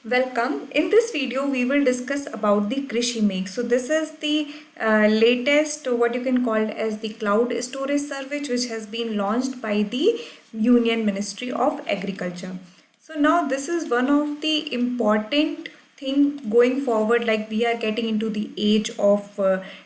Welcome. In this video, we will discuss about the Krishi Make. So this is the latest, what you can call as the cloud storage service, which has been launched by the Union Ministry of Agriculture. So now this is one of the important thing going forward, like we are getting into the age of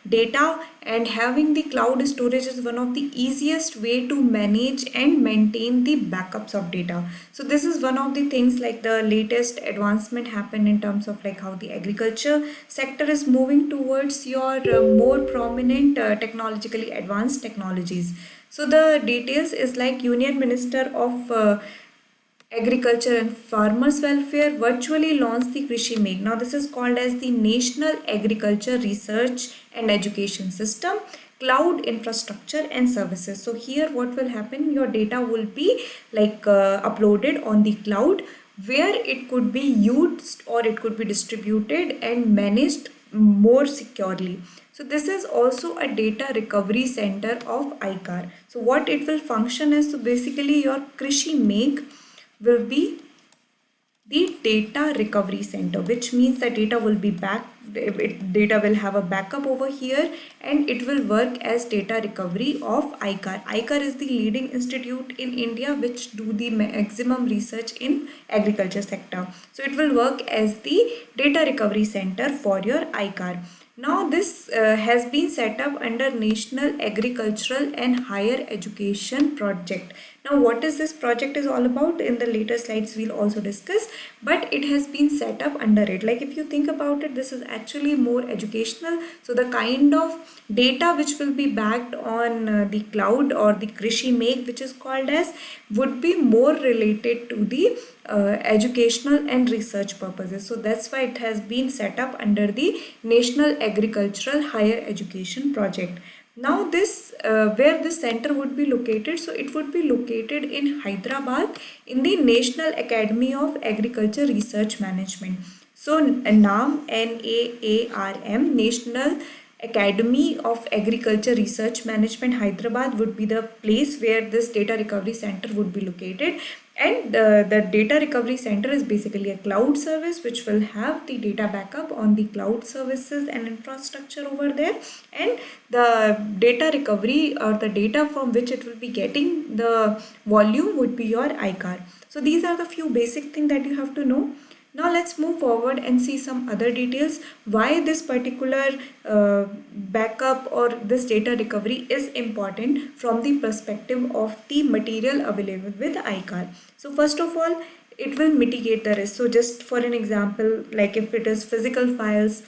data, and having the cloud storage is one of the easiest way to manage and maintain the backups of data. So this is one of the things, like the latest advancement happened in terms of like how the agriculture sector is moving towards your more prominent technologically advanced technologies. So the details is like Union Minister of Agriculture and Farmers Welfare virtually launched the Krishi Meg. Now this is called as the National Agriculture Research and Education System, Cloud Infrastructure and Services. So here what will happen, your data will be like uploaded on the cloud, where it could be used or it could be distributed and managed more securely. So this is also a data recovery center of ICAR. So what it will function as, so basically your Krishi Meg will be the data recovery center, which means the data will be data will have a backup over here, and it will work as data recovery of ICAR. ICAR is the leading institute in India which do the maximum research in agriculture sector. So it will work as the data recovery center for your ICAR. Now this has been set up under National Agricultural and Higher Education Project. Now what is this project is all about, in the later slides we'll also discuss, but it has been set up under it. Like if you think about it, this is actually more educational. So the kind of data which will be backed on the cloud or the Krishi Meg, which is called as, would be more related to the educational and research purposes. So that's why it has been set up under the National Agricultural Higher Education Project. Now this where this center would be located, so it would be located in Hyderabad in the National Academy of Agriculture Research Management. So NAARM, NAARM, National Academy of Agriculture Research Management, Hyderabad would be the place where this data recovery center would be located. And the data recovery center is basically a cloud service which will have the data backup on the cloud services and infrastructure over there, and the data recovery or the data from which it will be getting the volume would be your ICAR. So these are the few basic things that you have to know. Now let's move forward and see some other details why this particular backup or this data recovery is important from the perspective of the material available with ICAR. So first of all, it will mitigate the risk. So just for an example, like if it is physical files,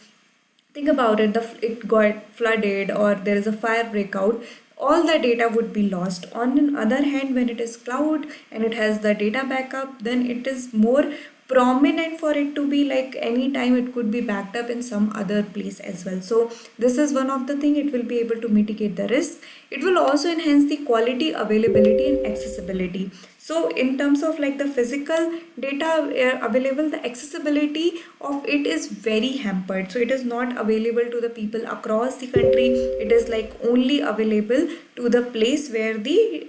think about it, it got flooded or there is a fire breakout, all the data would be lost. On the other hand, when it is cloud and it has the data backup, then it is more prominent for it to be like anytime it could be backed up in some other place as well. So this is one of the thing, it will be able to mitigate the risk. It will also enhance the quality, availability and accessibility. So in terms of like the physical data available, the accessibility of it is very hampered. So it is not available to the people across the country. It is like only available to the place where the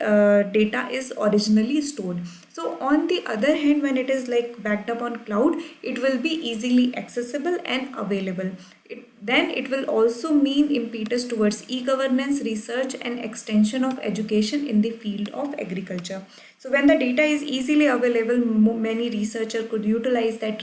data is originally stored. So on the other hand, when it is like backed up on cloud, it will be easily accessible and available. Then it will also mean impetus towards e-governance, research and extension of education in the field of agriculture. So when the data is easily available, many researchers could utilize that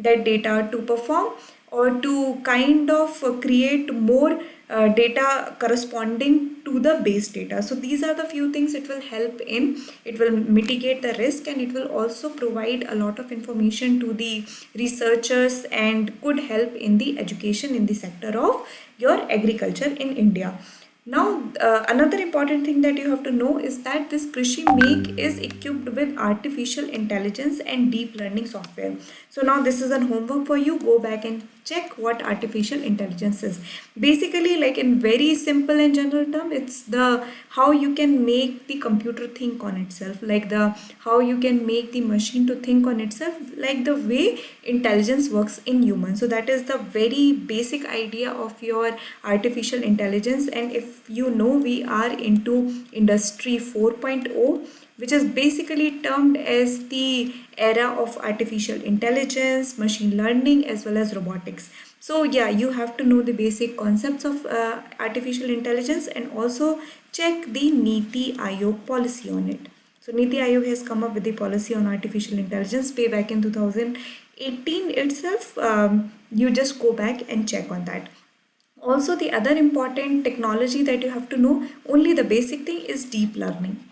data to perform or to kind of create more data corresponding to the base data. So these are the few things it will help in. It will mitigate the risk and it will also provide a lot of information to the researchers and could help in the education in the sector of your agriculture in India. Now, another important thing that you have to know is that this Krishi Meg is equipped with artificial intelligence and deep learning software. So now this is a homework for you. Go back and check what artificial intelligence is. Basically, like in very simple and general term, it's the how you can make the computer think on itself, like the how you can make the machine to think on itself, like the way intelligence works in humans. So that is the very basic idea of your artificial intelligence. And if you know, we are into industry 4.0, which is basically termed as the era of artificial intelligence, machine learning, as well as robotics. So yeah, you have to know the basic concepts of artificial intelligence and also check the Niti Aayog policy on it. So Niti Aayog has come up with the policy on artificial intelligence way back in 2018 itself. You just go back and check on that. Also, the other important technology that you have to know, only the basic thing, is deep learning.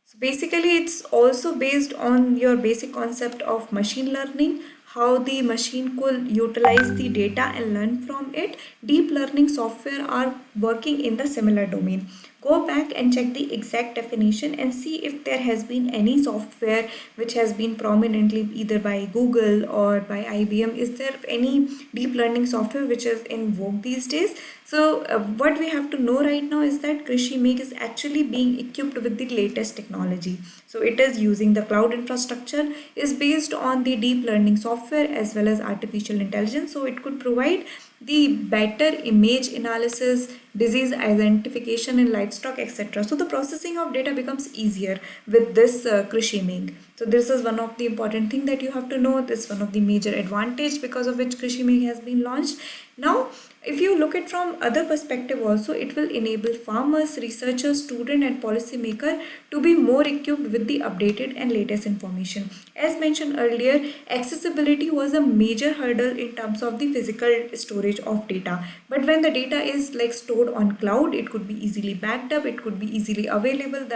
So basically, it's also based on your basic concept of machine learning, how the machine could utilize the data and learn from it. Deep learning software are working in the similar domain. Go back and check the exact definition and see if there has been any software which has been prominently either by Google or by IBM. Is there any deep learning software which is in vogue these days? So what we have to know right now is that Krishi Meg is actually being equipped with the latest technology. So it is using the cloud infrastructure, is based on the deep learning software as well as artificial intelligence. So it could provide the better image analysis, disease identification in livestock, etc. So the processing of data becomes easier with this Krishi Meg. So this is one of the important thing that you have to know. This is one of the major advantage because of which Krishi Meg has been launched. Now, if you look at from other perspective also, it will enable farmers, researchers, student and policymaker to be more equipped with the updated and latest information. As mentioned earlier, accessibility was a major hurdle in terms of the physical storage of data. But when the data is like stored on cloud, it could be easily backed up, it could be easily available.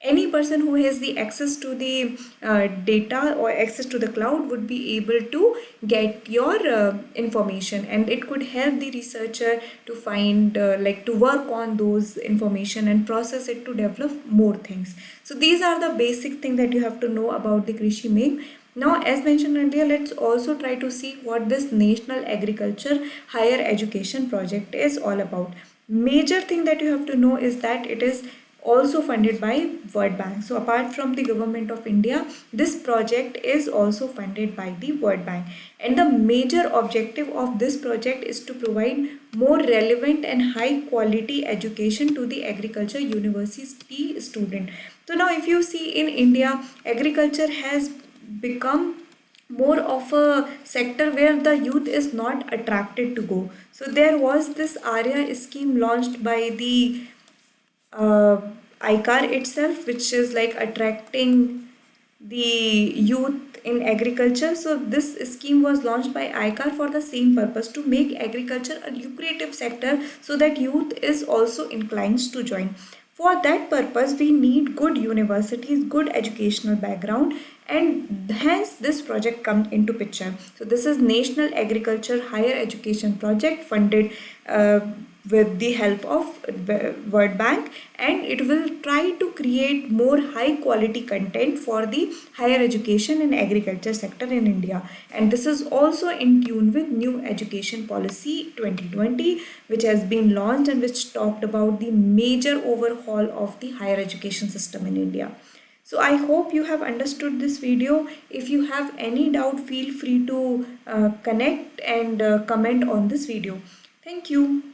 Any person who has the access to the data or access to the cloud would be able to get your information, and it could help the researcher to find to work on those information and process it to develop more things. So these are the basic thing that you have to know about the Krishi Meg. Now, as mentioned earlier, let's also try to see what this National Agriculture Higher Education Project is all about. Major thing that you have to know is that it is also funded by World Bank. So apart from the government of India, this project is also funded by the World Bank. And the major objective of this project is to provide more relevant and high quality education to the agriculture university student. So now if you see in India, agriculture has become more of a sector where the youth is not attracted to go. So there was this ARYA scheme launched by the uh, ICAR itself, which is like attracting the youth in agriculture. So this scheme was launched by ICAR for the same purpose, to make agriculture a lucrative sector so that youth is also inclined to join. For that purpose, we need good universities, good educational background, and hence this project comes into picture. So this is National Agriculture Higher Education Project funded with the help of World Bank, and it will try to create more high quality content for the higher education and agriculture sector in India. And this is also in tune with new education policy 2020, which has been launched and which talked about the major overhaul of the higher education system in India. So I hope you have understood this video. If you have any doubt, feel free to connect and comment on this video. Thank you.